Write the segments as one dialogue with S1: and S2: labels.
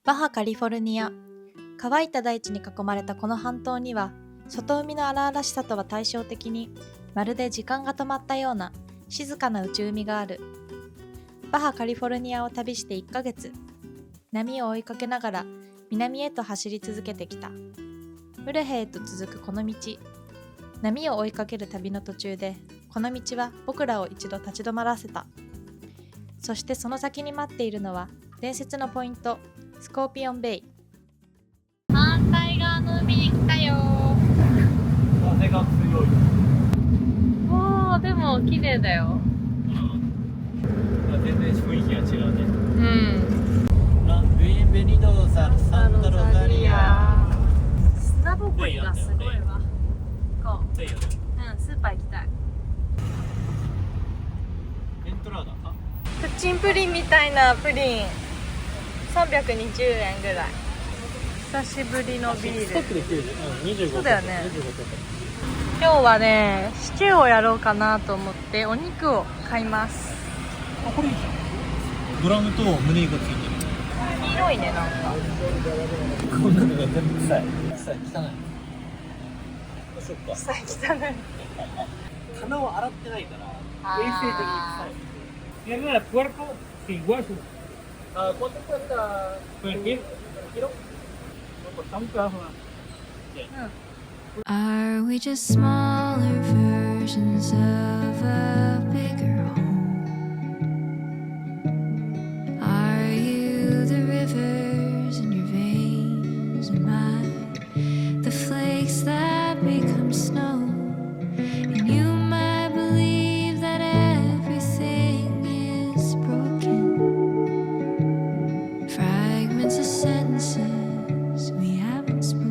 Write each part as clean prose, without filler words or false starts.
S1: バハカリフォルニア。乾いた大地に囲まれたこの半島には、外海の荒々しさとは対照的に、まるで時間が止まったような静かな内海がある。バハカリフォルニアを旅して1ヶ月。波を追いかけながら南へと走り続けてきた。ムレヘへと続くこの道。波を追いかける旅の途中で、この道は僕らを一度立ち止まらせた。そしてその先に待っているのは伝説のポイント、スコーピオンベイ。反対側の海に来たよ。
S2: 風が強い。
S1: おー、でも綺麗だよ。
S2: 全然雰囲気が違うね。
S1: うん。
S2: Bienvenidos a Santa Rosalia。
S1: 砂ぼこりがすごいわ。こう。
S2: いいよね。
S1: うん、スーパー行きたい。
S2: エントラーダ。
S1: プッチンプリンみたいなプリン。320円ぐらい。久しぶりのビール。
S2: ストックできるじゃん。25。
S1: そうだよね。
S2: 25とか。
S1: 今日はね、シチューをやろうかなと思ってお肉を買います。
S2: あ、これいいじゃん。ドラムと胸肉がついてる。
S1: 黄色いね、なんか。
S2: こんなのが全部臭い。臭い、汚い。そっか。
S1: 臭い、汚い。
S2: 棚を洗ってないから、
S1: あー
S2: 衛生的に臭い。
S3: Tiene el puerco sin hueso.
S2: ¿Cuánto cuesta?
S3: Pues aquí,
S2: ¿Kilo?
S3: pues corta un pedazo más.
S4: Are we just smaller versions of a bigger home? Are you the rivers in your veins? Am I the flakes that become snow? And you might believe that everything is broken. Fragments of sentences we haven't spoken.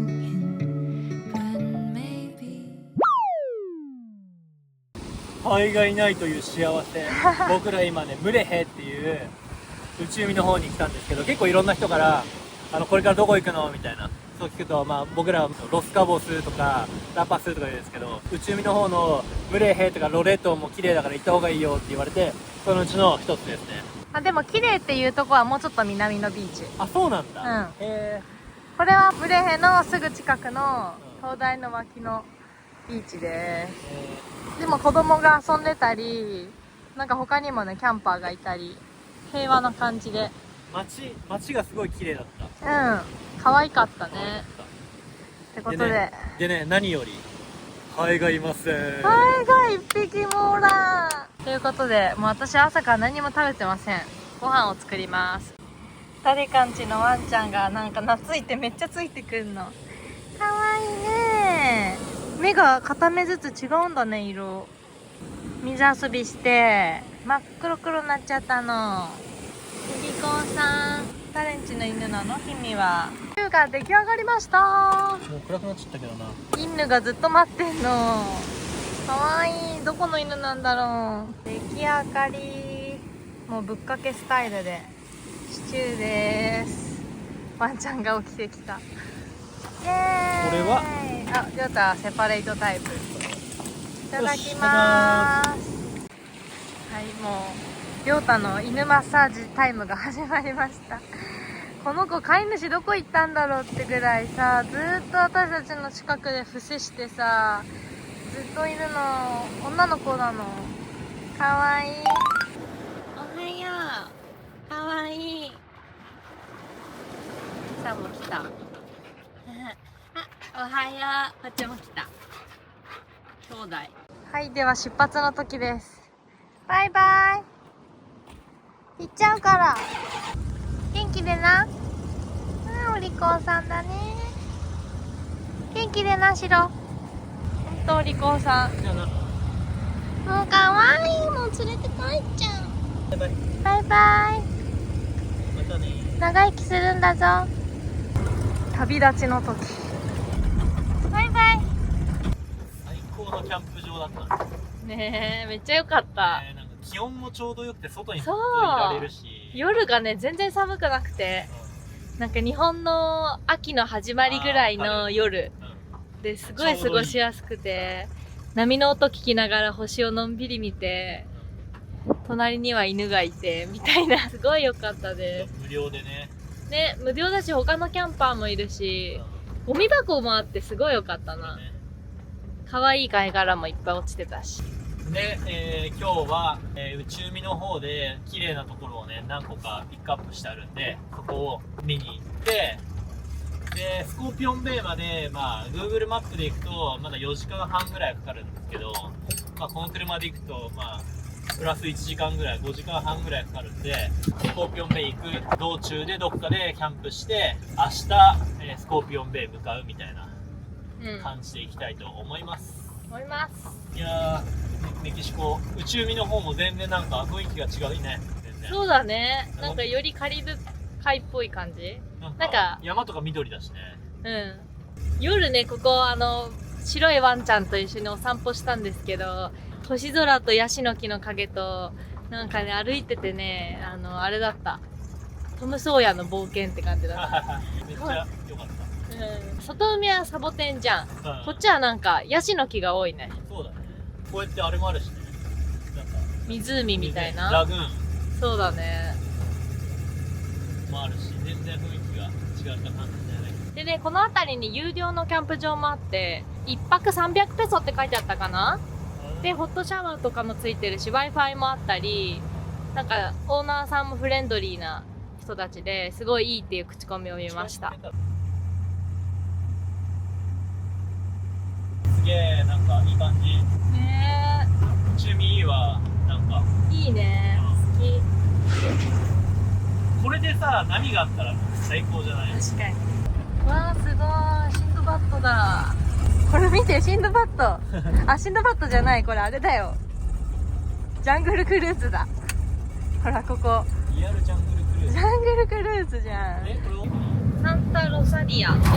S2: ハエがいないという幸せ。僕ら今ね、ムレヘっていう内海の方に来たんですけど、結構いろんな人からこれからどこ行くのみたいな、そう聞くと、僕らはロスカボスとかラパスとか言うんですけど、内海の方のムレヘとかロレットも綺麗だから行った方がいいよって言われて、そのうちの一つですね。
S1: あ、でも綺麗っていうとこはもうちょっと南のビーチ。
S2: あ、そうなんだ。
S1: うん
S2: へ
S1: これはムレヘのすぐ近くの灯台の脇のビーチです。でも子供が遊んでたり、なんか他にもね、キャンパーがいたり、平和な感じで。
S2: 街がすごい綺麗だった。
S1: うん、可愛かったね。ってことで。
S2: でね、何よりハエがいません。
S1: ハエが一匹もおらん。ということで、もう私朝から何も食べてません。ご飯を作ります。誰かんちのワンちゃんがなんか懐いてめっちゃついてくんの。かわいいね。目が片目ずつ違うんだね、色。水遊びして真っ黒黒になっちゃったの。ゆりこさん、誰んちの犬なの？君は。シューが出来上がりました。
S2: もう暗くなっちゃったけどな。
S1: 犬がずっと待ってんの。かわいい。どこの犬なんだろう。出来上がり。もうぶっかけスタイルでシチューです。ワンちゃんが起きてきた。イエーイ。
S2: これは
S1: あ、りょうたはセパレートタイプ。いただきまーす。はい、もうりょうたの犬マッサージタイムが始まりました。この子飼い主どこ行ったんだろうってぐらいさ、ずーっと私たちの近くで伏せしてさ、ずっといるの。女の子なの。かわいい。おはよう。かわいい。さんも来た。あ、おはよう。こっちも来た。兄弟。はい、では出発の時です。バイバイ。行っちゃうから。元気でな。お利口さんだね。元気でな、しろ。ほんとお利口さん。
S2: じゃあな。
S1: もうかわいい。もう連れて帰っちゃう。
S2: バイバイ。
S1: バイバイ。
S2: またね。
S1: 長生きするんだぞ。旅立ちの時。バイバイ。
S2: 最高のキャンプ場だったね。
S1: ねえ、めっちゃ良かった。
S2: なんか気温もちょうどよくて外にずっ
S1: そう
S2: といられるし。
S1: 夜がね、全然寒くなくて、なんか日本の秋の始まりぐらいの夜ですごい過ごしやすくて、波の音聞きながら星をのんびり見て、隣には犬がいてみたいな、すごい良かったです。
S2: 無料でね。
S1: ね、無料だし他のキャンパーもいるし、ゴミ箱もあってすごい良かったな。可愛い貝殻もいっぱい落ちてたし。
S2: で、今日は、内海の方で綺麗なところをね何個かピックアップしてあるんで、そこを見に行って、でスコーピオンベイまで、まあ Google マップで行くとまだ4時間半ぐらいかかるんですけど、まあ、この車で行くとまあプラス1時間ぐらい、5時間半ぐらいかかるんで、スコーピオンベイ行く道中でどっかでキャンプして明日、スコーピオンベイ向かうみたいな感じで行きたいと思います。
S1: 思います。
S2: いやー、メキシコ内海の方も全然なんか雰囲気が違うね。全然
S1: そうだね。なんかよりカリブ海っぽい感じ。なんか
S2: 山とか緑だしね。
S1: 夜ね、ここ白いワンちゃんと一緒にお散歩したんですけど、星空とヤシの木の影となんかね歩いててね、あれだった。トム・ソーヤの冒険って感じだった。
S2: めっちゃ良かった。
S1: 外海はサボテンじゃん。
S2: こ
S1: こっちはなんかヤシの木が多いね。
S2: そうだね。こうやってあれもあるしね。なんか
S1: 湖みたいな。
S2: ラグーン
S1: そうだね。
S2: もあるし、全然雰囲気が違った感じだよね。
S1: でね、この辺りに有料のキャンプ場もあって、1泊300ペソって書いてあったかな。で、ホットシャワーとかもついてるし、Wi-Fi もあったり、なんかオーナーさんもフレンドリーな人たちですごいいいっていう口コミを見ました。
S2: すげえ、なんかいい感じ。
S1: ね
S2: 内海いいわ。なんか
S1: え、いいね。好き。
S2: これでさ、波があったら最高じゃない？
S1: 確かに。わあ、すごい。シンドバッドだ。これ見て、シンドバッド。あ、シンドバッドじゃない。これあれだよ。ジャングルクルーズだ。ほら、ここ。
S2: リアルジャングルクルーズ。
S1: ジャングルクルーズじゃん。
S2: これを
S1: サンタロサリアっていう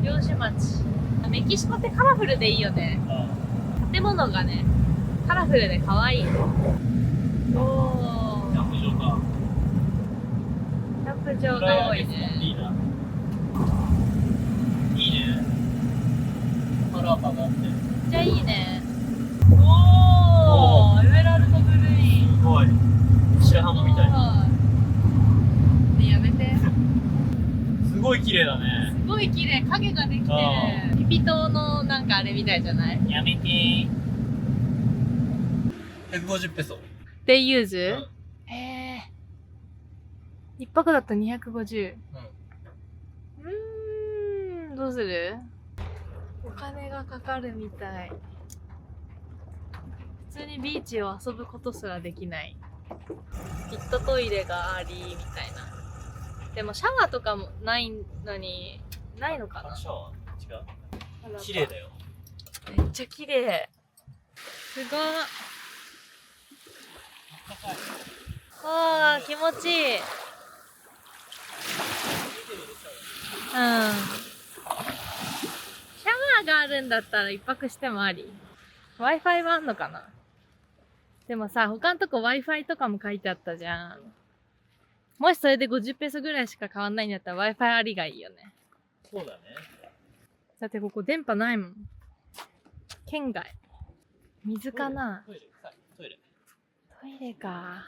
S1: 街。漁師町。メキシコってカラフルでいいよね。建物がね、カラフルで可愛い。おー。
S2: キャンプ場か。
S1: キャンプ場が多いね。
S2: いいな。いいね。カラーパがあって。
S1: めっちゃいいね。おー、エメラルドブルーイン。
S2: すごい。白浜みたいな。
S1: ね、やめて。
S2: すごい綺麗だね。
S1: すごい綺麗。影ができてる。ピピ島のなんかあれみたいじゃない？
S2: やめてー。150ペソ。
S1: デイユーズ？へえ。一泊だと250。どうする？お金がかかるみたい。普通にビーチを遊ぶことすらできない。ピットトイレがありみたいな。でもシャワーとかもないのに、ないのかな？
S2: シャワー違う。綺麗だよ。
S1: めっちゃ綺麗。すごい。ああ、気持ちいい。シャワーがあるんだったら一泊してもあり。Wi-Fi はあんのかな？でもさ、他のとこ Wi-Fi とかも書いてあったじゃん。もしそれで50ペソぐらいしか変わんないんだったら Wi-Fi ありがいいよね。
S2: そうだね。
S1: だってここ電波ないもん。県外。水かな？
S2: トイレ、トイレ。
S1: トイレか。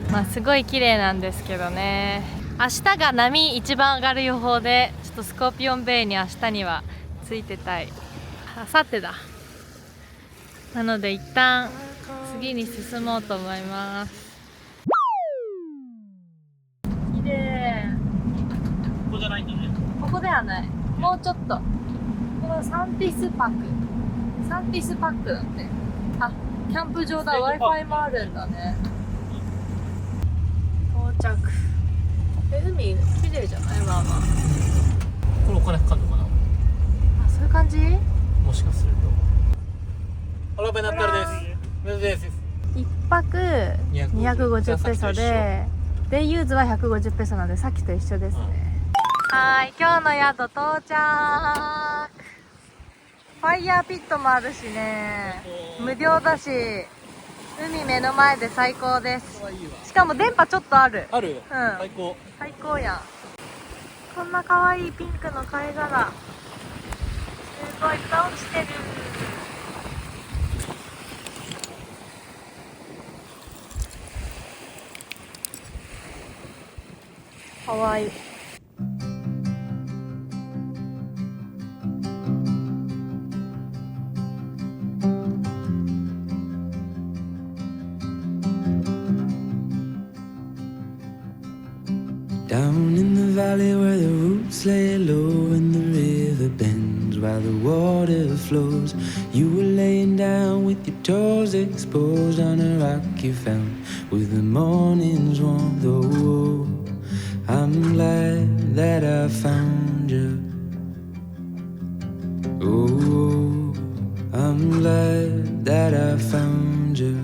S1: まあすごい綺麗なんですけどね。明日が波一番上がる予報で、ちょっとスコーピオンベイに明日にはついてたい。あさってだ。なので一旦次に進もうと思います。綺麗。
S2: ここじゃないんだね。
S1: ここではない。もうちょっと。このサンティスパック。サンティスパックだって。あ、キャンプ場だ。Wi-Fi もあるんだね。到着。海綺麗じゃない？まあまあ。
S2: これお金かかるのかな？
S1: あ、そういう感じ？
S2: もしかすると。Hola, buenas tardes. Buenas tardes.
S1: 一泊250ペソで、デイユーズは150ペソなんで、さっきと一緒ですね。はーい、今日の宿到着。ファイヤーピットもあるしね、無料だし、海目の前で最高です。
S2: これはいいわ。
S1: しかも電波ちょっとある。
S2: ある、最高。
S1: 最高やん。こんな可愛いピンクの貝殻。すごいいっぱい落ちてる。かわいい。
S5: Down in the valley where the roots lay low and the river bends while the water flows, you were laying down with your toes exposed on a rock you found with the morning's warmth. Oh, I'm glad that I found you. Oh, I'm glad that I found you.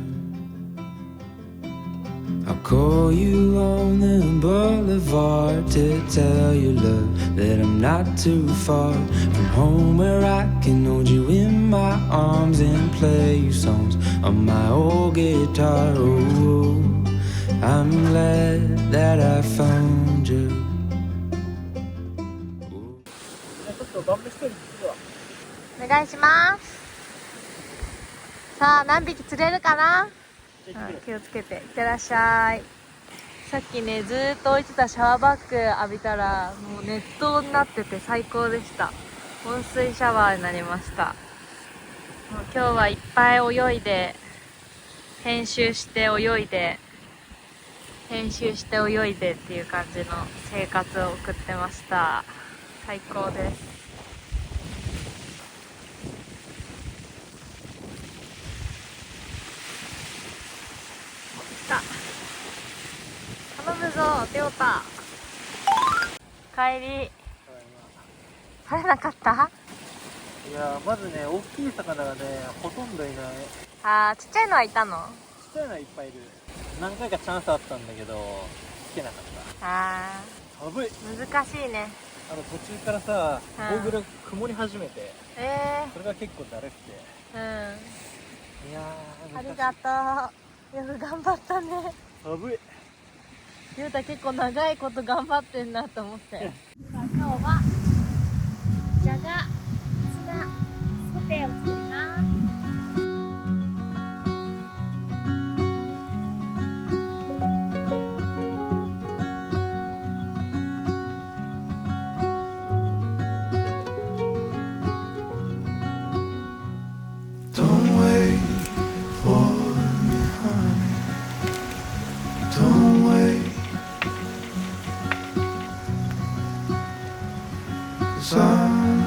S5: I'll call you on the boulevard to tell you, love, that I'm not too far from home, where I can hold you in my arms and play you songs on my old guitar. Oh, I'm glad that I found you.
S3: ちょっとバンプ一人するわ。
S1: お願いします。さあ、何匹釣れるかな。気をつけていってらっしゃい。さっきね、ずーっと置いてたシャワーバッグ浴びたらもう熱湯になってて最高でした。温水シャワーになりました。もう今日はいっぱい泳いで編集して泳いで編集して泳いでっていう感じの生活を送ってました。最高です。頼むぞ、テオタ。帰り。取れなかった？
S2: いやー、まずね、大きい魚がね、ほとんどいない。
S1: あー、ちっちゃいのはいたの？
S2: ちっちゃいのはいっぱいいる。何回かチャンスあったんだけど、つけなかっ
S1: あ
S2: た。寒い。
S1: ー、難しいね。
S2: 途中からさ、
S1: うん
S2: ゴーグル曇り始めて、それが結構だるくて。
S1: うん。
S2: いやー、
S1: ありがとう。よく頑張ったね。
S2: 寒い。
S1: ゆうた結構長いこと頑張ってんなと思って。今日はじゃがツナソテーを作ります。
S5: Don't wait for me, honey. Don't wait, 'cause I'm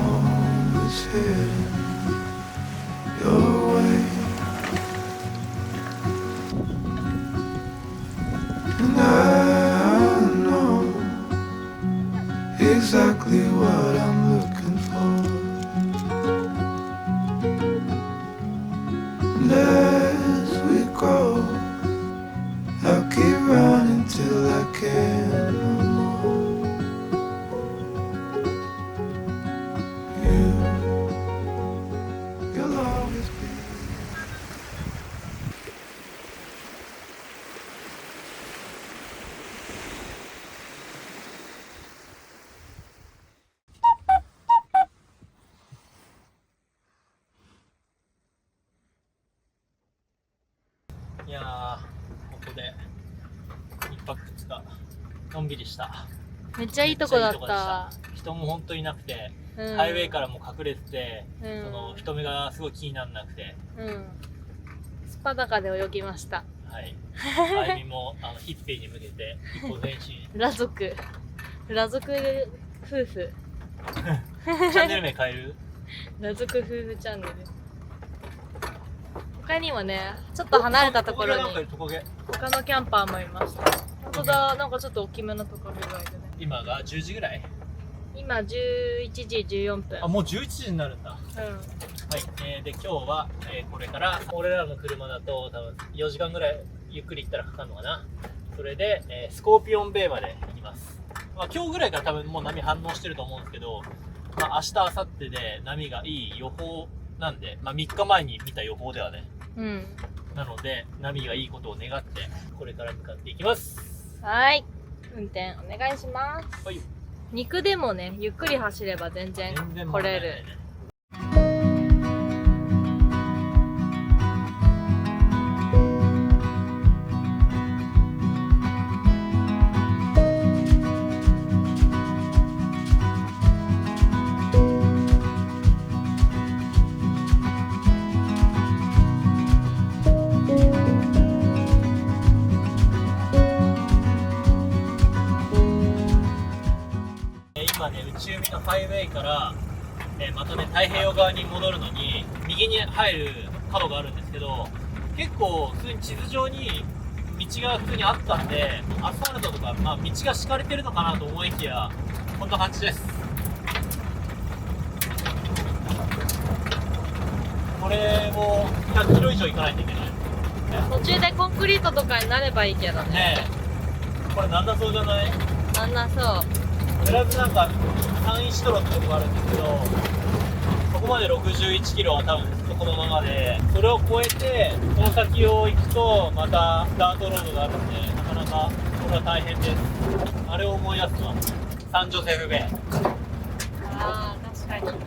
S5: always heading your way. And I know exactly what I'm looking for. And as we grow, I'll keep running till I can't no more. You'll always be.
S2: いやー、ここで1泊2日のんびりした。
S1: めっちゃいいとこだっ
S2: めっちゃいいとこ
S1: た。
S2: でした。人も本当にいなくて、
S1: うん、
S2: ハイウェイからも隠れてて、
S1: うん
S2: その人目がすごい気にならなくて、
S1: うん。スパダカで泳ぎました。
S2: はい。あゆみもヒッペイに向けて一歩前進。
S1: 裸族夫婦。
S2: チャンネル名変える？
S1: 裸族夫婦チャンネル。他にもね、ちょっと離れたところに
S2: トカゲ。
S1: 他のキャンパーもいました。本当だ、なんかちょっと大きめのトカゲがいるね。
S2: 今が10時ぐらい？
S1: 今11時14分。
S2: あ、もう11時になるんだ。
S1: うん。
S2: はい、で今日は、これから俺らの車だと多分4時間ぐらいゆっくり行ったらかかるのかな。それで、スコーピオンベイまで行きます。まあ、今日ぐらいから多分もう波反応してると思うんですけど、まあ、明日明後日で波がいい予報なんで、まあ、3日前に見た予報ではね、
S1: うん。
S2: なので波がいいことを願ってこれから向かっていきます。
S1: はい、運転お願いします。
S2: はい、
S1: 肉でもね、ゆっくり走れば全然
S2: 全然
S1: 来れる
S2: 問題ない。ね。今ね、内海のハイウェイから、またね、太平洋側に戻るのに右に入る角があるんですけど、結構普通に地図上に道が普通にあったんで、アスファルトとか、まあ、道が敷かれてるのかなと思いきやこんな感じです。これを100キロ以上行かないといけない。
S1: 途中でコンクリートとかになればいいけどね。
S2: ねえ、これなんだそうじゃない？
S1: なんなそう。
S2: とりあえずなんか山陰シトロってとこがあるんですけど、そこまで61キロは多分ずっとこのままで、それを越えてその先を行くとまたダートロードがあるんで、なかなかこれは大変です。あれを思い出すのはサンジョセフベイ。
S1: ああ、確かに。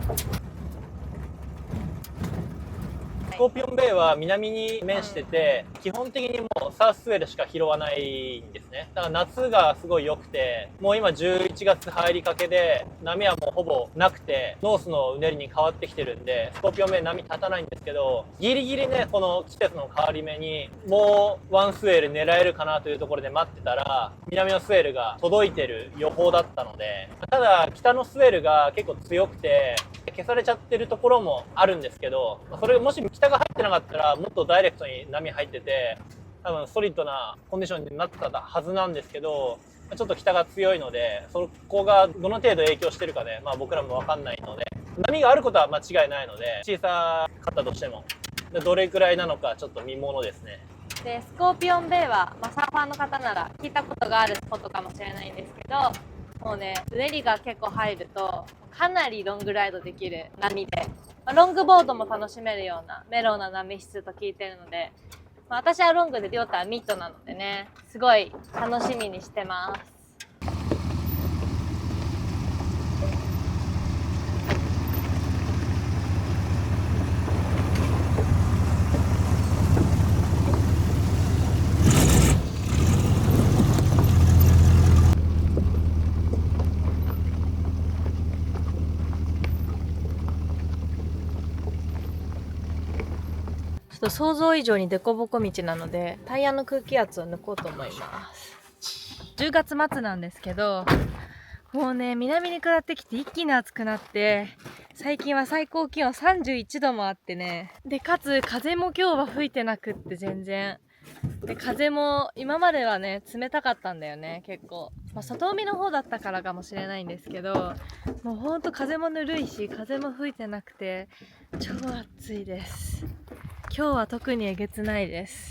S2: スコーピオンベイは南に面してて、基本的にもうサウスウェルしか拾わないんですね。だから夏がすごい良くて、もう今11月入りかけで波はもうほぼなくて、ノースのうねりに変わってきてるんで、スコーピオンベイ波立たないんですけど、ギリギリね、この季節の変わり目にもうワンスウェル狙えるかなというところで待ってたら、南のスウェルが届いてる予報だったので、ただ北のスウェルが結構強くて消されちゃってるところもあるんですけど、それもし北が入ってなかったらもっとダイレクトに波入ってて、多分ソリッドなコンディションになってたはずなんですけど、ちょっと北が強いので、そこがどの程度影響してるかで、まあ、僕らも分かんないので、波があることは間違いないので、小さかったとしてもどれくらいなのかちょっと見ものですね。
S1: で、スコーピオンベイは、まあ、サーファーの方なら聞いたことがあるスポットかもしれないんですけど、もうね、うねりが結構入るとかなりロングライドできる波で、まあ、ロングボードも楽しめるようなメロウな波質と聞いてるので、まあ、私はロングでりょうたはミッドなのでね、すごい楽しみにしてます。想像以上に凸凹道なのでタイヤの空気圧を抜こうと思います。10月末なんですけど、もうね、南に下ってきて一気に暑くなって、最近は最高気温31度もあってね、でかつ風も今日は吹いてなくって全然で、風も今まではね冷たかったんだよね、結構。まあ、外海の方だったからかもしれないんですけど、もうほんと風もぬるいし風も吹いてなくて超暑いです。今日は特にえげつないです。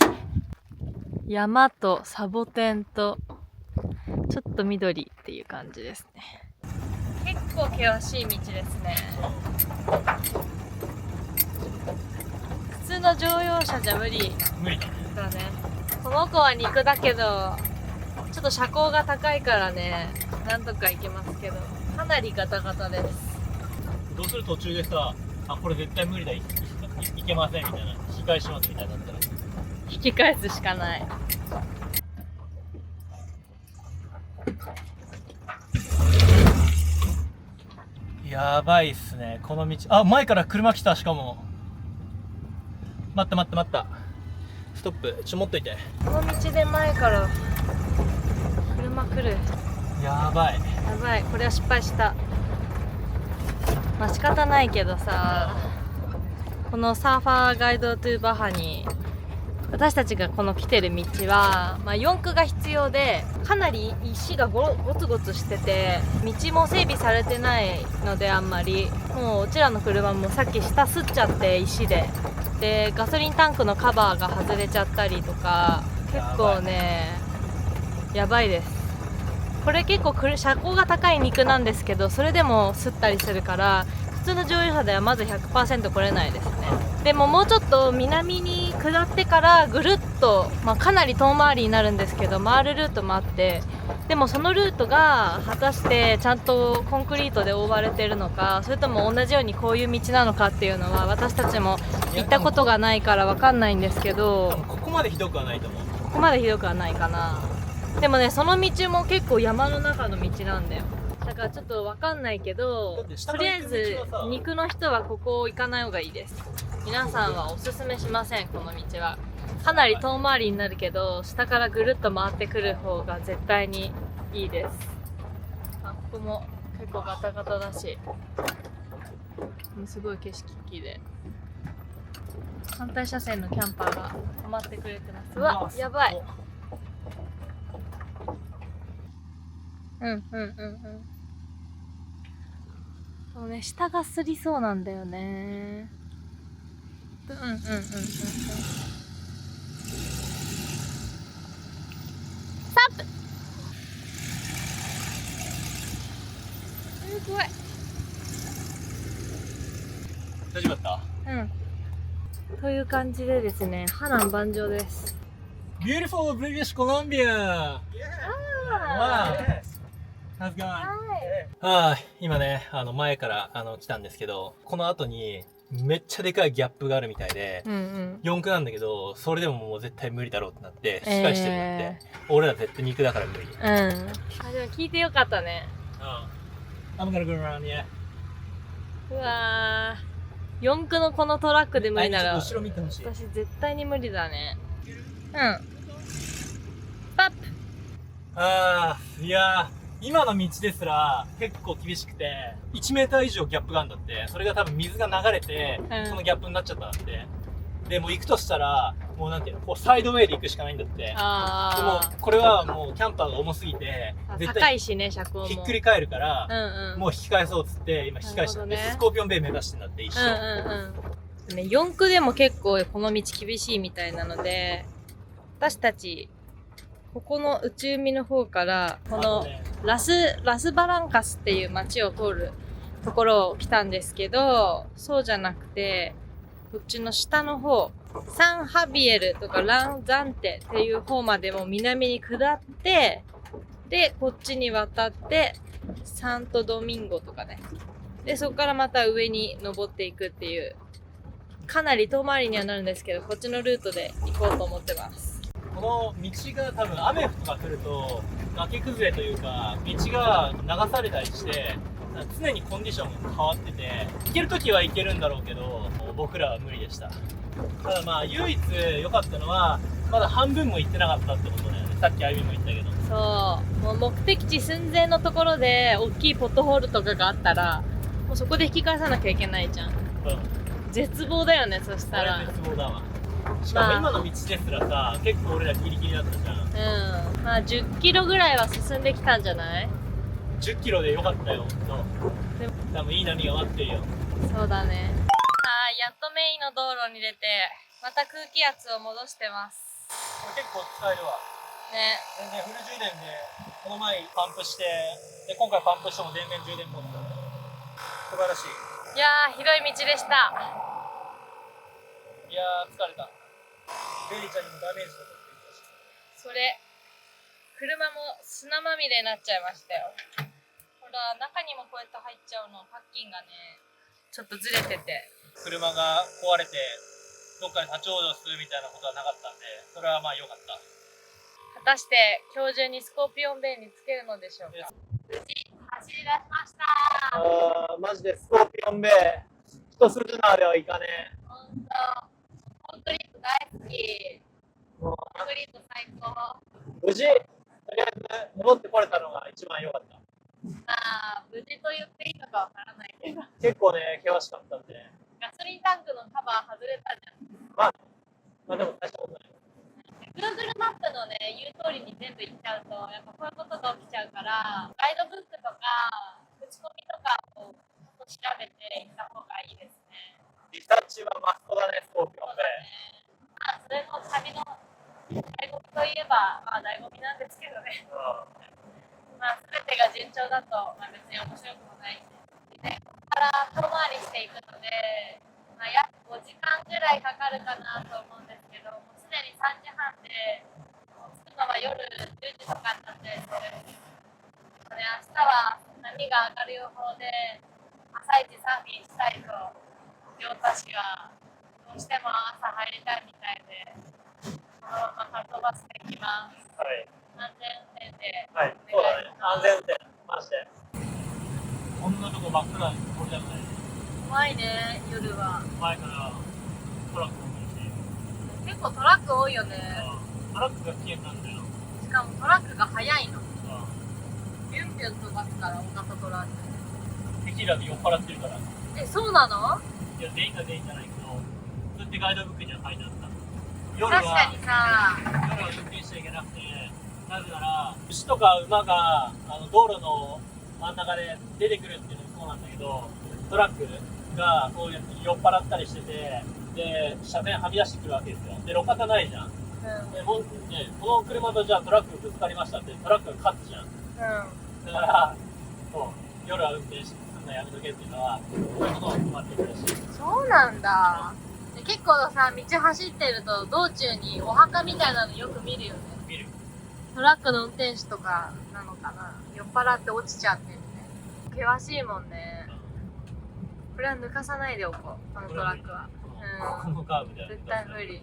S1: 山とサボテンとちょっと緑っていう感じですね。結構険しい道ですね。普通の乗用車じゃ無理だね。この子は肉だけどちょっと車高が高いからね、なんとか行けますけど、かなりガタガタです。
S2: どうする？途中でさ、あ、これ絶対無理だ、いけませんみたいな、引き返しますみたいになったら
S1: 引き返すしかない。
S2: やばいっすね、この道。あ、前から車来た。しかも待ったストップ、持っといて。
S1: この道で前から車来る。
S2: やばい、
S1: やばい、これは失敗した。まあ仕方ないけどさ、このサーファーガイドトゥバハに私たちがこの来てる道は、まあ、四駆が必要で、かなり石がゴツゴツしてて、道も整備されてないので、あんまりもううちらの車もさっき下すっちゃって石で、ガソリンタンクのカバーが外れちゃったりとか、結構ねやばいです。これ結構車高が高い肉なんですけど、それでもすったりするから、普通の乗用車ではまず 100% 来れないですね。でももうちょっと南に下ってからぐるっと、かなり遠回りになるんですけど回るルートもあって、でもそのルートが果たしてちゃんとコンクリートで覆われてるのか、それとも同じようにこういう道なのかっていうのは私たちも行ったことがないから分かんないんですけど、
S2: ここまでひどくはないと思う。
S1: ここまでひどくはないかな。でもね、その道も結構山の中の道なんだよ。だからちょっと分かんないけど、
S2: だって下
S1: と
S2: から行く
S1: りあえず
S2: 道はさ
S1: 肉の人はここを行かない方がいいです。皆さんはおすすめしません。この道はかなり遠回りになるけど、下からぐるっと回ってくる方が絶対にいいです。あ、ここも結構ガタガタだし、すごい景色綺麗。反対車線のキャンパーが止まってくれてます。うわ、やばい。そうね、下がすりそうなんだよね。ストップ。すごい。
S2: 大丈夫だった？
S1: という感じでですね、波乱万丈です。
S2: Beautiful British Columbia! Wow! How's it going? はい、今ね、前から来たんですけど、この後にめっちゃでかいギャップがあるみたいで、4区なんだけど、それでももう絶対無理だろうってなって、しっかりしてるんだって、俺ら絶対肉だから無理。
S1: あ、でも聞いてよかったね。
S2: I'm gonna go around, yeah.
S1: うわー、4区のこのトラックで無理なら、
S2: 後ろ見てほしい。
S1: 私絶対に無理だね。パップ。
S2: いやー、今の道ですら結構厳しくて、1メーター以上ギャップがあるんだって。それが多分水が流れて、そのギャップになっちゃったんだって。でもう行くとしたら、もうなんていうの、こうサイドウェイで行くしかないんだって。でもこれはもうキャンパーが重すぎて、絶対
S1: 高いしね、車高も
S2: ひっくり返るから、もう引き返そうっつって今引き返して、スコーピオンベイ目指してんだって一生。
S1: 4区でも結構この道厳しいみたいなので、私たちここの内海の方からこのラスバランカスっていう街を通るところを来たんですけど、そうじゃなくてこっちの下の方、サンハビエルとかランザンテっていう方までも南に下って、でこっちに渡ってサントドミンゴとかね、でそこからまた上に登っていくっていう、かなり遠回りにはなるんですけど、こっちのルートで行こうと思ってます。
S2: この道が多分雨とか降ると崖崩れというか道が流されたりして、常にコンディションが変わってて、行ける時は行けるんだろうけど僕らは無理でした。ただまあ唯一良かったのはまだ半分も行ってなかったってことだよね。さっきあゆみも言ったけど、
S1: そう、もう目的地寸前のところで大きいポットホールとかがあったらもうそこで引き返さなきゃいけないじゃん。絶望だよね。そしたら
S2: 絶望だわ。しかも今の道ですらさ、結構俺らギリギリだったじゃん。
S1: まあ10キロぐらいは進んできたんじゃない
S2: ？10キロでよかったよ、ほんと。多分いい波が待ってるよ。
S1: そうだね。やっとメインの道路に出て、また空気圧を戻してます。
S2: これ結構使えるわ。
S1: ね。
S2: 全然フル充電で、この前パンプして、で、今回パンプしても電源充電も素晴らしい。
S1: いやー、ひどい道でした。
S2: いやー、疲れた。ベリーちゃんにもダメージだとって言ったし。
S1: それ、車も砂まみれになっちゃいましたよ。ほら、中にもこうやって入っちゃうの、パッキンがね、ちょっとずれてて。
S2: 車が壊れて、どっかで立ち往生するみたいなことはなかったんで、それはまあ良かった。
S1: 果たして今日中にスコーピオンベイにつけるのでしょうか。無事走り出しました。
S2: マジでスコーピオンベイ、一筋縄ではいかねえ。
S1: コンクリート大好き。コンクリート最高。
S2: 無事、とりあえず戻ってこれたのが一番良かった。
S1: 無事と言っていいのかわからないけど。
S2: 結構ね、険しかったんで。
S1: ガソリンタンクのカバー外れたじゃん。
S2: まあでも大したことない。
S1: Google マップのね、言う通りに全部行っちゃうと、やっぱこういうことが起きちゃうから、ガイドブックとか、口コミとかを調べて行った方がいいですね。
S2: リサーチはマストだね、スコーピオンベイ。
S1: それも旅の醍醐味といえば、醍醐味なんですけどね。全てが順調だと、別に面白くもないし、でここから遠回りしていくので、まあ、約5時間ぐらいかかるかなと思うんですけど、もうすでに3時半で、着くのは夜10時とかになってるので、明日は波が上がる予報で、朝一サーフィンしたいと、両田市はどうしても朝入りたいみたいで、このままかっ飛ばしていきます。
S2: はい。
S1: 安全運転で。
S2: はい。そうだね。安全運転。マジで。こんなとこ真っ暗にこれじゃない。
S1: 怖いね、夜は。
S2: 前からトラックもいるし。
S1: 結構トラック多いよね。
S2: トラックが危険なんだよ。
S1: しかもトラックが速いの。
S2: う
S1: ビュンビュン飛ばすから、大型トラック。
S2: ん。テキーラで酔っ払ってるから。
S1: え、そうなの？
S2: いや、全員が全員じゃないけど、そうやってガイドブックには書いてあった。夜は
S1: 確かにさ、
S2: 夜は運転しちゃいけなくて、なぜなら、牛とか馬が道路の真ん中で出てくるっていうのもそうなんだけど、トラックがこうやって酔っ払ったりしてて、で、車線はみ出してくるわけですよ。で、路肩ないじゃん。でもうね、この車とじゃあトラックぶつかりましたって、トラックが勝つじゃん。だから、そう夜は運転するのやめとけっていうのは、そういうことを困ってるらしい。
S1: そうなんだ。で結構さ、道走ってると道中にお墓みたいなのよく見るよね。
S2: 見る。
S1: トラックの運転手とかなのかな。酔っ払って落ちちゃってるね。険しいもんね。これは抜かさないでおこう、このトラックは。
S2: このカーブで
S1: 絶対無理。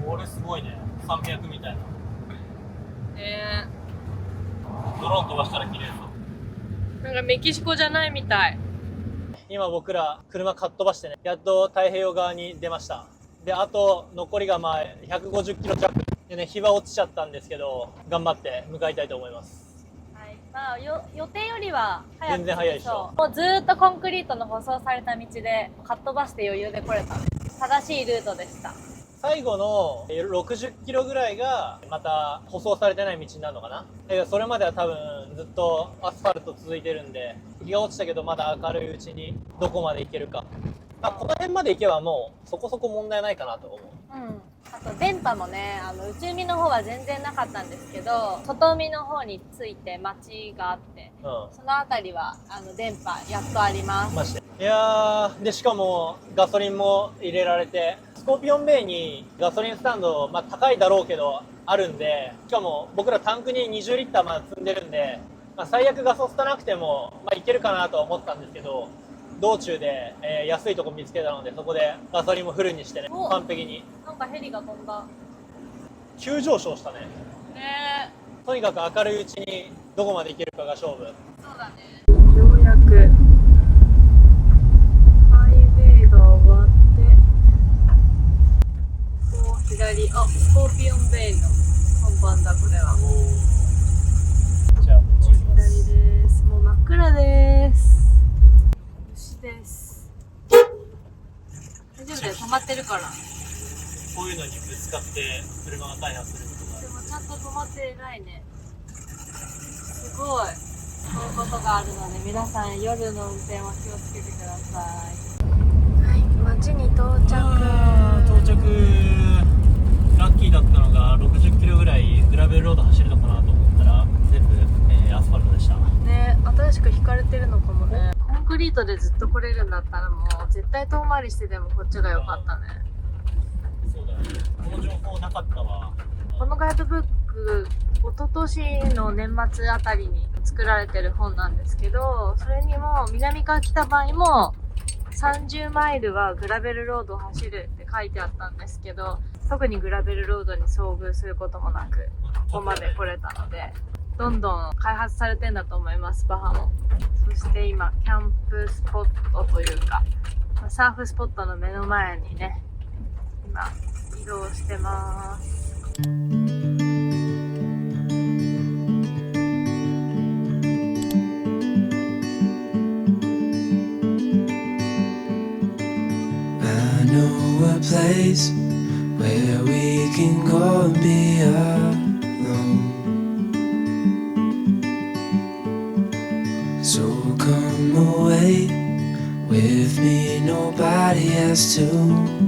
S2: これすごいね。山脈みたいな。ドローン飛ばしたら綺麗そう。
S1: なんかメキシコじゃないみたい。
S2: 今僕ら車かっ飛ばしてね、やっと太平洋側に出ました。で、あと残りがまあ150キロ弱でね、日は落ちちゃったんですけど、頑張って向かいたいと思います。
S1: はい、まあ予定よりは早く
S2: 全然早いでしょ。
S1: もうずーっとコンクリートの舗装された道でかっ飛ばして余裕で来れた。正しいルートでした。
S2: 最後の60キロぐらいがまた舗装されてない道になるのかな。それまでは多分ずっとアスファルト続いてるんで、日が落ちたけどまだ明るいうちにどこまで行けるか。この辺まで行けばもうそこそこ問題ないかなと思う。
S1: あと電波もね、内海の方は全然なかったんですけど、外海の方に着いて町があって、その辺りは電波やっとあります。
S2: マジで。いやー、でしかもガソリンも入れられて、スコーピオンベイにガソリンスタンド、まあ高いだろうけどあるんで、しかも僕らタンクに20リッターまで積んでるんで、まあ、最悪ガソスタなくても、まあ、いけるかなとは思ったんですけど、道中で、安いとこ見つけたので、そこでガソリンもフルにしてね、完璧に。
S1: なんかヘリが飛んだ。
S2: 急上昇したね。
S1: ね
S2: とにかく明るいうちにどこまで行けるかが勝負。
S1: そうだね。ようやくハイウェイが終わって、こう左、スコーピオンベイの本番だ、これは。
S2: じゃあ、こっち行きます。
S1: 左です。もう真っ暗です。牛です。大丈夫だよ、止まってるから。
S2: こういうのにぶつかって車が大破することがある。
S1: でもちゃんと止まってないね。すごい。そういうことがあるので、皆さん夜の運転は気をつけてください。はい、町に到着。
S2: 到着。ラッキーだったのが60キロぐらいグラベルロード走るのかなと思ったら全部、アスファルトでした。
S1: ね、新しく引かれてるのかもね。コンクリートでずっと来れるんだったらもう絶対遠回りしてでもこっちが良かったね。
S2: そうだね。この情報なかったわ。
S1: このガイドブック、一昨年の年末あたりに作られてる本なんですけど、それにも南から来た場合も30マイルはグラベルロードを走るって書いてあったんですけど、特にグラベルロードに遭遇することもなくここまで来れたので、どんどん開発されてんだと思います、バハも。そして今キャンプスポットというかサーフスポットの目の前にね、今移動してます。
S5: I know a place where we can go and be alone. So come away with me, nobody has to.